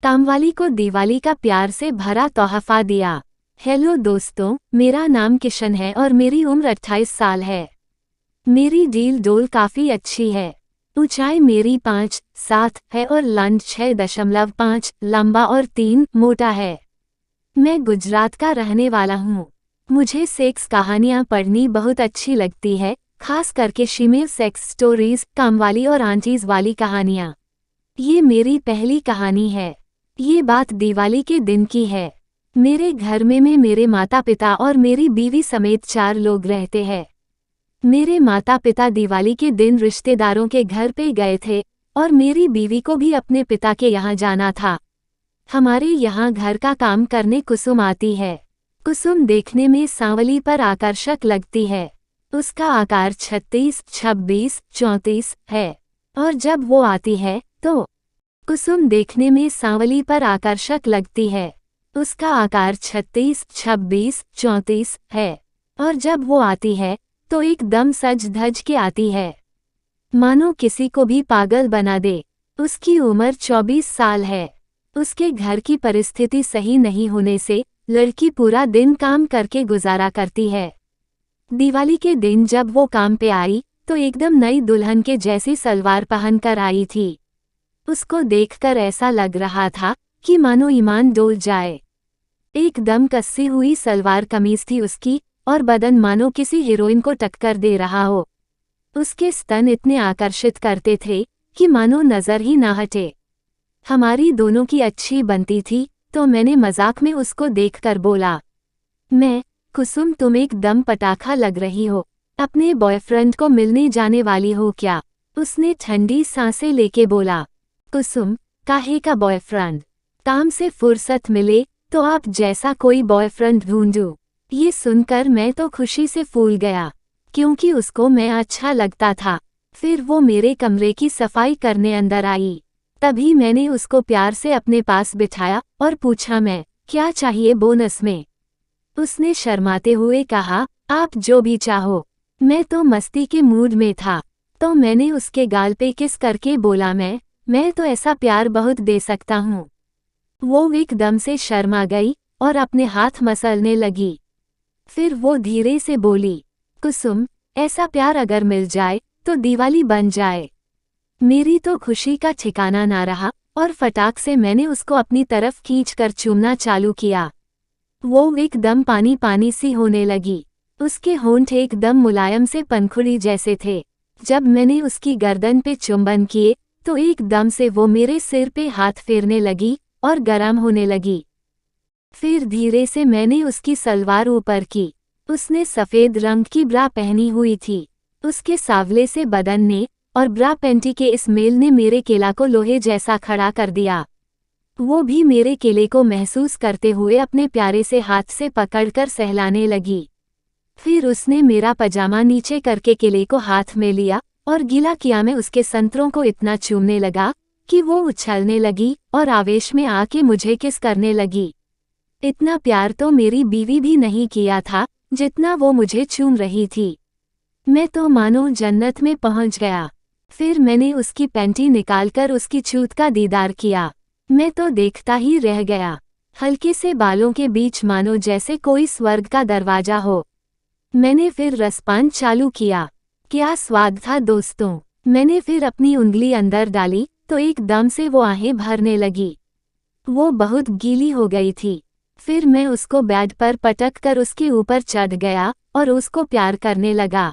कामवाली को दिवाली का प्यार से भरा तोहफा दिया। हेलो दोस्तों, मेरा नाम किशन है और मेरी उम्र 28 साल है। मेरी डील डोल काफ़ी अच्छी है। ऊंचाई मेरी 5'7" है और लंड 6.5 लंबा और 3 मोटा है। मैं गुजरात का रहने वाला हूँ। मुझे सेक्स कहानियाँ पढ़नी बहुत अच्छी लगती है, खास करके फीमेल सेक्स स्टोरीज, कामवाली और आंटीज वाली कहानियाँ। ये मेरी पहली कहानी है। ये बात दिवाली के दिन की है। मेरे घर में मेरे माता पिता और मेरी बीवी समेत 4 लोग रहते हैं। मेरे माता पिता दिवाली के दिन रिश्तेदारों के घर पे गए थे और मेरी बीवी को भी अपने पिता के यहाँ जाना था। हमारे यहाँ घर का काम करने कुसुम आती है। कुसुम देखने में सांवली पर आकर्षक लगती है। उसका आकार 36, 26, 34 है और जब वो आती है तो कुसुम देखने में सांवली पर आकर्षक लगती है। उसका आकार 36, 26, 34 है और जब वो आती है तो एकदम सज धज के आती है, मानो किसी को भी पागल बना दे। उसकी उम्र 24 साल है। उसके घर की परिस्थिति सही नहीं होने से लड़की पूरा दिन काम करके गुजारा करती है। दिवाली के दिन जब वो काम पे आई तो एकदम नई दुल्हन के जैसी सलवार पहनकर आई थी। उसको देखकर ऐसा लग रहा था कि मानो ईमान डोल जाए। एकदम कसी हुई सलवार कमीज थी उसकी और बदन मानो किसी हीरोइन को टक्कर दे रहा हो। उसके स्तन इतने आकर्षित करते थे कि मानो नजर ही ना हटे। हमारी दोनों की अच्छी बनती थी तो मैंने मजाक में उसको देखकर बोला, मैं कुसुम, तुम एकदम पटाखा लग रही हो। अपने बॉयफ्रेंड को मिलने जाने वाली हो क्या? उसने ठंडी सांसें लेके बोला। कुसुम, काहे का बॉयफ्रेंड? काम से फुर्सत मिले तो आप जैसा कोई बॉयफ्रेंड ढूंढूं। ये सुनकर मैं तो खुशी से फूल गया, क्योंकि उसको मैं अच्छा लगता था। फिर वो मेरे कमरे की सफाई करने अंदर आई। तभी मैंने उसको प्यार से अपने पास बिठाया और पूछा, मैं क्या चाहिए बोनस में? उसने शर्माते हुए कहा, आप जो भी चाहो। मैं तो मस्ती के मूड में था तो मैंने उसके गाल पे किस करके बोला, मैं तो ऐसा प्यार बहुत दे सकता हूँ। वो एकदम से शर्मा गई और अपने हाथ मसलने लगी। फिर वो धीरे से बोली, कुसुम, ऐसा प्यार अगर मिल जाए तो दिवाली बन जाए। मेरी तो खुशी का ठिकाना ना रहा और फटाक से मैंने उसको अपनी तरफ खींचकर चूमना चालू किया। वो एकदम पानी पानी सी होने लगी। उसके होंठ एकदम मुलायम से पंखुड़ी जैसे थे। जब मैंने उसकी गर्दन पे चुंबन किए तो एकदम से वो मेरे सिर पे हाथ फेरने लगी और गरम होने लगी। फिर धीरे से मैंने उसकी सलवार ऊपर की। उसने सफ़ेद रंग की ब्रा पहनी हुई थी। उसके सांवले से बदन ने और ब्रा पैंटी के इस मेल ने मेरे केला को लोहे जैसा खड़ा कर दिया। वो भी मेरे केले को महसूस करते हुए अपने प्यारे से हाथ से पकड़कर सहलाने लगी। फिर उसने मेरा पजामा नीचे करके केले को हाथ में लिया और गीला किया। मैं उसके संतरों को इतना चूमने लगा कि वो उछलने लगी और आवेश में आके मुझे किस करने लगी। इतना प्यार तो मेरी बीवी भी नहीं किया था जितना वो मुझे चूम रही थी। मैं तो मानो जन्नत में पहुंच गया। फिर मैंने उसकी पैंटी निकालकर उसकी छूत का दीदार किया। मैं तो देखता ही रह गया। हल्के से बालों के बीच मानो जैसे कोई स्वर्ग का दरवाजा हो। मैंने फिर रसपान चालू किया। क्या स्वाद था दोस्तों। मैंने फिर अपनी उंगली अंदर डाली तो एकदम से वो आहें भरने लगी। वो बहुत गीली हो गई थी। फिर मैं उसको बेड पर पटक कर उसके ऊपर चढ़ गया और उसको प्यार करने लगा।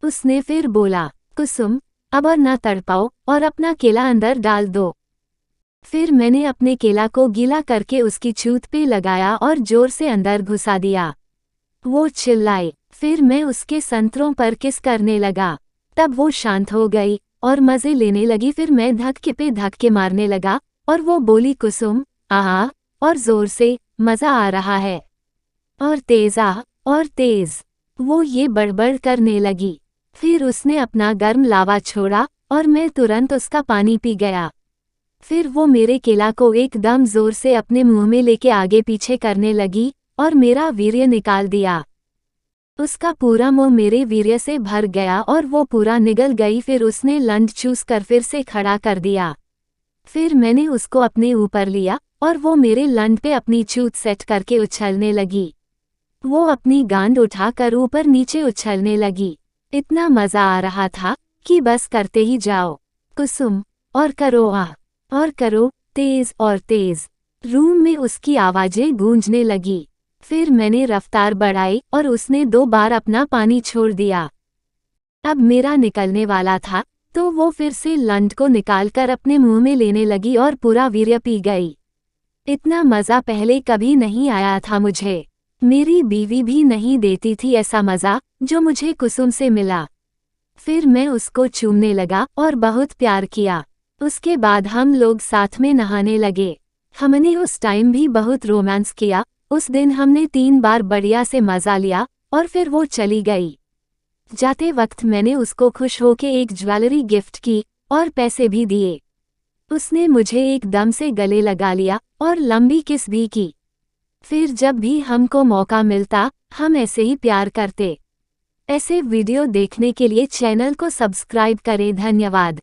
उसने फिर बोला, कुसुम, अब और ना तड़पाओ और अपना केला अंदर डाल दो। फिर मैंने अपने केला को गीला करके उसकी छूत पे लगाया और जोर से अंदर घुसा दिया। वो चिल्लाई। फिर मैं उसके संतरों पर किस करने लगा। तब वो शांत हो गई और मज़े लेने लगी। फिर मैं धक्के पे धक्के मारने लगा और वो बोली, कुसुम, आहा, और ज़ोर से, मज़ा आ रहा है, और तेज़ आ, और तेज़। वो ये बड़बड़ करने लगी। फिर उसने अपना गर्म लावा छोड़ा और मैं तुरंत उसका पानी पी गया। फिर वो मेरे केला को एकदम ज़ोर से अपने मुंह में लेके आगे पीछे करने लगी और मेरा वीर्य निकाल दिया। उसका पूरा मुंह मेरे वीर्य से भर गया और वो पूरा निगल गई। फिर उसने लंड चूस कर फिर से खड़ा कर दिया। फिर मैंने उसको अपने ऊपर लिया और वो मेरे लंड पे अपनी चूत सेट करके उछलने लगी। वो अपनी गांड उठाकर ऊपर नीचे उछलने लगी। इतना मजा आ रहा था कि बस करते ही जाओ कुसुम, और करो और करो, तेज और तेज। रूम में उसकी आवाजें गूंजने लगी। फिर मैंने रफ्तार बढ़ाई और उसने 2 बार अपना पानी छोड़ दिया। अब मेरा निकलने वाला था तो वो फिर से लंड को निकालकर अपने मुंह में लेने लगी और पूरा वीर्य पी गई। इतना मजा पहले कभी नहीं आया था मुझे। मेरी बीवी भी नहीं देती थी ऐसा मजा जो मुझे कुसुम से मिला। फिर मैं उसको चूमने लगा और बहुत प्यार किया। उसके बाद हम लोग साथ में नहाने लगे। हमने उस टाइम भी बहुत रोमांस किया। उस दिन हमने 3 बार बढ़िया से मजा लिया और फिर वो चली गई। जाते वक्त मैंने उसको खुश होके एक ज्वेलरी गिफ्ट की और पैसे भी दिए। उसने मुझे एकदम से गले लगा लिया और लंबी किस भी की। फिर जब भी हमको मौका मिलता हम ऐसे ही प्यार करते। ऐसे वीडियो देखने के लिए चैनल को सब्सक्राइब करें। धन्यवाद।